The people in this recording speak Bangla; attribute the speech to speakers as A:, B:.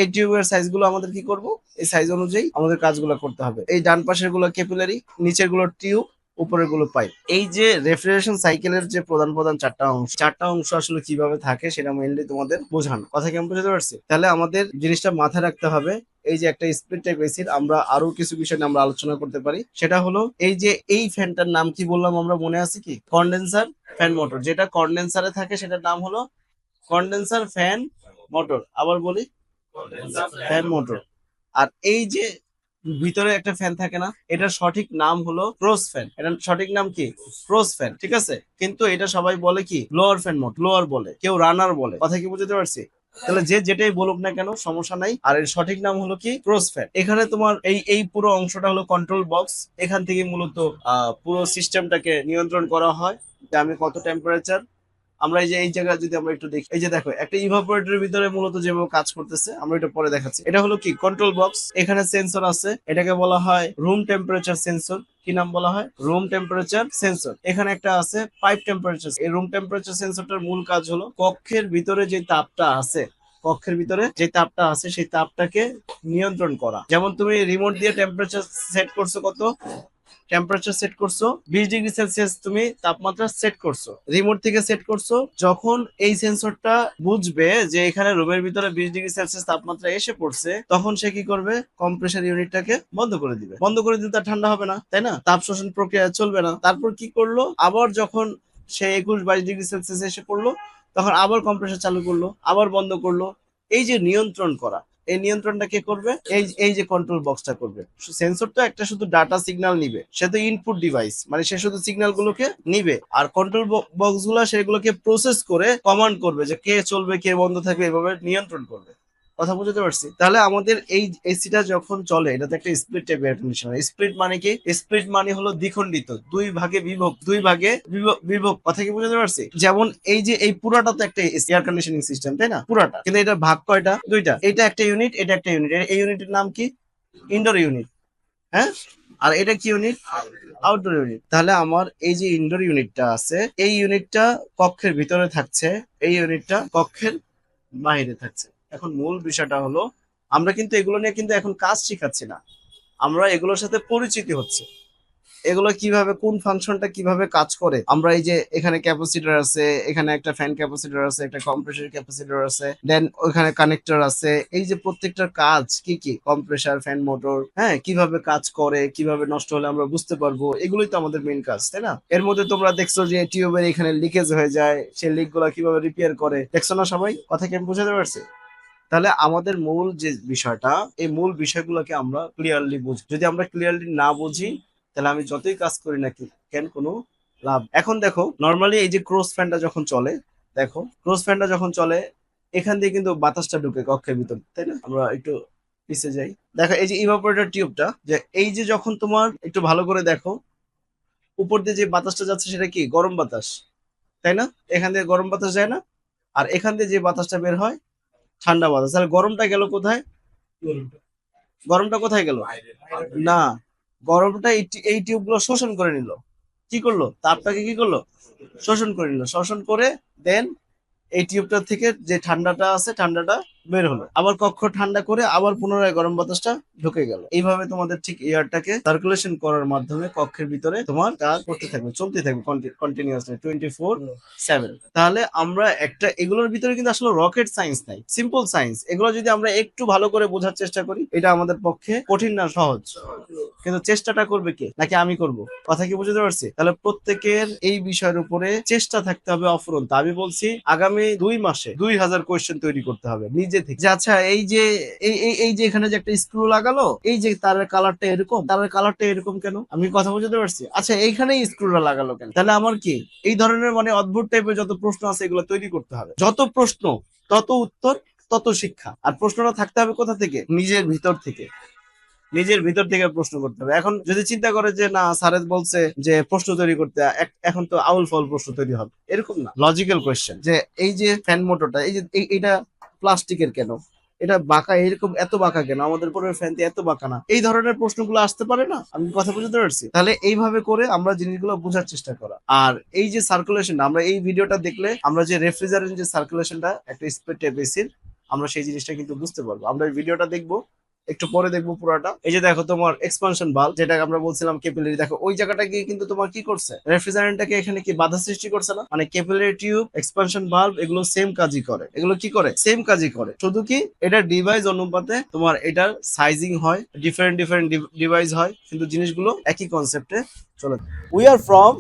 A: এই টিউবের সাইজ গুলো আমাদের কি করব, এই সাইজ অনুযায়ী আমাদের কাজগুলো করতে হবে। এই ডান পাশের গুলো ক্যাপিলারি, নিচের গুলো টিউব, উপরের গুলো পাইপ। এই যে রেফ্রিজারেশন সাইকেলের যে প্রধান প্রধান চারটা অংশ আসলে কিভাবে থাকে সেটা মেইনলি তোমাদের বোঝানো। কথা কেমন বুঝতে পারছি? তাহলে আমাদের জিনিসটা মাথায় রাখতে হবে, এই যে একটা স্প্লিট টাইপ এসির আমরা আরো কিছু বিষয় নিয়ে আমরা আলোচনা করতে পারি। সেটা হলো এই যে এই ফ্যানটার নাম কি বললাম আমরা, মনে আছে কি? Condenser fan motor. যেটা কন্ডেন্সারে থাকে সেটার নাম হলো কন্ডেন্সার ফ্যান মোটর। আবার বলি, ফ্যান মোটর। আর এই যে ভিতরে একটা ফ্যান থাকে না, এটার সঠিক নাম হলো ক্রস ফ্যান। এটার সঠিক নাম কি? ক্রস ফ্যান, ঠিক আছে? কিন্তু এটা সবাই বলে কি ব্লোয়ার ফ্যান মোট, ব্লোয়ার বলে, কেউ রানার বলে। কথা কি বুঝতে পারছি? তাহলে যে যেটাই বলুক না কেন সমস্যা নাই। আর এর সঠিক নাম হলো কি ক্রস ফ্যান। এখানে তোমার এই এই পুরো অংশটা হলো কন্ট্রোল বক্স। এখান থেকে মূলত পুরো সিস্টেমটাকে নিয়ন্ত্রণ করা হয় যে আমি কত টেম্পারেচার। আমরা এই যে এই জায়গায় যদি আমরা একটু দেখি, এই যে দেখো একটা ইভাপোরেটরের ভিতরে মূলত যেভাবে কাজ করতেছে আমরা এটা পরে দেখাচ্ছি। এটা হলো কি কন্ট্রোল বক্স, এখানে সেন্সর আছে, এটাকে বলা হয় রুম টেম্পারেচার সেন্সর। কি নাম বলা হয়? Room temperature sensor. এখানে একটা আছে পাইপ টেম্পারেচার। এই রুম টেম্পারেচার সেন্সরটার মূল কাজ হলো কক্ষের ভিতরে যে তাপটা আছে, কক্ষের ভিতরে যে তাপটা আছে সেই তাপটাকে নিয়ন্ত্রণ করা। যেমন তুমি রিমোট দিয়ে টেম্পারেচার সেট করছো কত, টেম্পারেচার সেট করছো 20°C, তুমি তাপমাত্রা সেট করছো, রিমোট থেকে সেট করছো। যখন এই সেন্সরটা বুঝবে যে এখানে রুমের ভিতরে 20°C তাপমাত্রা এসে পড়ছে, তখন সে কি করবে? কম্প্রেসার ইউনিটটাকে বন্ধ করে দিবে। বন্ধ করে দিলে তার ঠান্ডা হবে না, তাই না? তাপ শোষণ প্রক্রিয়া চলবে না। তারপর কি করলো? আবার যখন সে 21-22°C এসে পড়লো, তখন আবার কম্প্রেসার চালু করলো, আবার বন্ধ করলো। এই যে নিয়ন্ত্রণ করা, এই নিয়ন্ত্রণটা কে করবে? এই যে কন্ট্রোল বক্সটা করবে। সেন্সর তো একটা শুধু ডাটা সিগন্যাল নিবে, সে তো ইনপুট ডিভাইস, মানে সে শুধু সিগন্যাল গুলোকে নিবে। আর কন্ট্রোল বক্স গুলো সেগুলোকে প্রসেস করে কমান্ড করবে যে কে চলবে কে বন্ধ থাকবে, এভাবে নিয়ন্ত্রণ করবে। কথা বুঝতে পারছি? তাহলে আমাদের এই এসিটা যখন চলে এটাতে একটা স্প্লিট টাইপের এয়ার কন্ডিশনার। স্প্লিট মানে কি? স্প্লিট মানে হলো দ্বিখণ্ডিত, দুই ভাগে বিভক্ত, বিভক্ত। কথা কি বুঝতে পারছি? যেমন এই যে এই পুরাটা তো একটা এয়ার কন্ডিশনিং সিস্টেম, তাই না? পুরাটা, কিন্তু এটা ভাগ কয়টা? দুইটা। এটা একটা ইউনিট, এটা একটা ইউনিট। এই ইউনিটের নাম কি? Indoor unit. হ্যাঁ, আর এটা কি ইউনিট? Outdoor unit. তাহলে আমার এই যে ইনডোর ইউনিটটা আছে, এই ইউনিটটা কক্ষের ভিতরে থাকছে, এই ইউনিটটা কক্ষের বাইরে থাকছে। এখন মূল বিষয়টা হলো আমরা কিন্তু এগুলো নিয়ে কিন্তু এখন কাজ শিখাচ্ছি না, আমরা এগুলোর সাথে পরিচিতি হচ্ছে। এগুলো কিভাবে, কোন ফাংশনটা কিভাবে কাজ করে। আমরা এই যে এখানে ক্যাপাসিটর আছে, এখানে একটা ফ্যান ক্যাপাসিটর আছে, একটা কম্প্রেসর ক্যাপাসিটর আছে, দেন ওখানে কানেক্টর আছে। এই যে প্রত্যেকটার কাজ কি কি, কম্প্রেসার ফ্যান মোটর, হ্যাঁ, কিভাবে কাজ করে, কিভাবে নষ্ট হলে আমরা বুঝতে পারবো, এগুলোই তো আমাদের মেইন কাজ, তাই না? এর মধ্যে তোমরা দেখছো যে টিউবের এখানে লিকেজ হয়ে যায়, সেই লিক গুলা কিভাবে রিপেয়ার করে, দেখছো না সবাই? কথা কি আমি বুঝাতে পারছি? তাহলে আমাদের মূল যে বিষয়টা, এই মূল বিষয়গুলোকে আমরা ক্লিয়ারলি বুঝি। যদি আমরা ক্লিয়ারলি না বুঝি, তাহলে আমি যতই কাজ করি না কেন কোনো লাভ। এখন দেখো নর্মালি এই যে ক্রস ফ্যানটা যখন চলে, দেখো ক্রস ফ্যানটা যখন চলে এখান দিয়ে কিন্তু বাতাসটা ঢুকে কক্ষের ভিতর, তাই না? আমরা একটু পিছিয়ে যাই, দেখো এই যে ইভাপোরেটর টিউবটা, যে এই যে যখন তোমার একটু ভালো করে দেখো, উপর দিয়ে যে বাতাসটা যাচ্ছে সেটা কি গরম বাতাস, তাই না? এখান দিয়ে গরম বাতাস যায় না? আর এখান দিয়ে যে বাতাসটা বের হয় ঠান্ডা বাতাস। তাহলে গরমটা গেল কোথায়? গরমটা কোথায় গেল? না, গরমটা এই টিউব গুলো শোষণ করে নিল। কি করলো? তাপটাকে কি করলো? শোষণ করে নিল। শোষণ করে দেন এই টিউবটা থেকে যে ঠান্ডাটা আছে ঠান্ডাটা বের হলো, আবার কক্ষ ঠান্ডা করে আবার পুনরায় গরম বাতাসটা ঢুকে গেল। এইভাবে তোমাদের ঠিক এয়ারটাকে সার্কুলেশন করার মাধ্যমে কক্ষের ভিতরে তোমার কাজ করতে থাকবে, চলতে থাকবে কন্টিনিউয়াসলি 24/7। তাহলে আমরা একটা, এগুলোর ভিতরে কিন্তু আসলে রকেট সায়েন্স নাই, সিম্পল সায়েন্স। এগুলো যদি আমরা একটু ভালো করে বোঝার চেষ্টা করি, এটা আমাদের পক্ষে কঠিন না সহজ। কিন্তু চেষ্টাটা করবে কে? নাকি আমি করব? কথা কি বুঝতে পারছি? তাহলে প্রত্যেকের এই বিষয়ের উপরে চেষ্টা থাকতে হবে অফুরন্ত। আমি বলছি আগামী 2 মাসে 2000 কোয়েশ্চেন তৈরি করতে হবে নিজে থেকে। যে আচ্ছা এই যে এই যে এখানে যে একটা স্ক্রু লাগালো, এই যে তারের কালারটা এরকম, তারের কালারটা এরকম কেন? আমি কথা বুঝতে পারছি? আচ্ছা এইখানেই স্ক্রুটা লাগালো কেন? তাহলে আমার কি এই ধরনের মানে অদ্ভুত টাইপের যত প্রশ্ন আছে এগুলো তৈরি করতে হবে। যত প্রশ্ন তত উত্তর, তত শিক্ষা। আর প্রশ্নটা থাকতে হবে কোথা থেকে? নিজের ভিতর থেকে। নিজের ভিতর থেকে প্রশ্ন করতে হবে। এখন যদি চিন্তা করে যে না স্যারের বলছে যে প্রশ্ন তৈরি করতে, এখন তো আউল ফাউল প্রশ্ন তৈরি হবে, এরকম না, লজিক্যাল কোয়েশ্চেন। যে এই যে ফ্যান মোটরটা, এই যে এটা প্লাস্টিকের কেন, এটা বাঁকা এরকম, এত বাঁকা কেন, আমাদের পরে ফ্যান এত বাঁকা না, এই ধরনের প্রশ্নগুলো আসতে পারে না? আমি কথা বুঝতে পারছি? তাহলে এইভাবে করে আমরা জিনিসগুলো বোঝার চেষ্টা করা। আর এই যে সার্কুলেশন, আমরা এই ভিডিওটা দেখলে আমরা যে রেফ্রিজারেন্ট যে সার্কুলেশনটা একটা স্প্লিট এসির আমরা সেই জিনিসটা কিন্তু বুঝতে পারবো। আমরা এই ভিডিওটা দেখবো, একটু পরে দেখবো পুরোটা। এই যে দেখো তোমার এক্সপানশন বাল্ব, যেটাকে আমরা বলছিলাম ক্যাপিলারি, দেখো ওই জায়গাটা গিয়ে কিন্তু তোমার কি করছে, রেফ্রিজারেন্টটাকে এখানে কি বাধা সৃষ্টি করছে না? মানে ক্যাপিলারি টিউব, এক্সপানশন বাল্ব এগুলো সেম কাজই করে, এগুলো কি করে, সেম কাজই করে, শুধু কি এটা ডিভাইস অনুপাতে তোমার এটার সাইজিং হয়, ডিফারেন্ট ডিফারেন্ট ডিভাইস হয়, কিন্তু জিনিসগুলো একই কনসেপ্টে চলে। We are from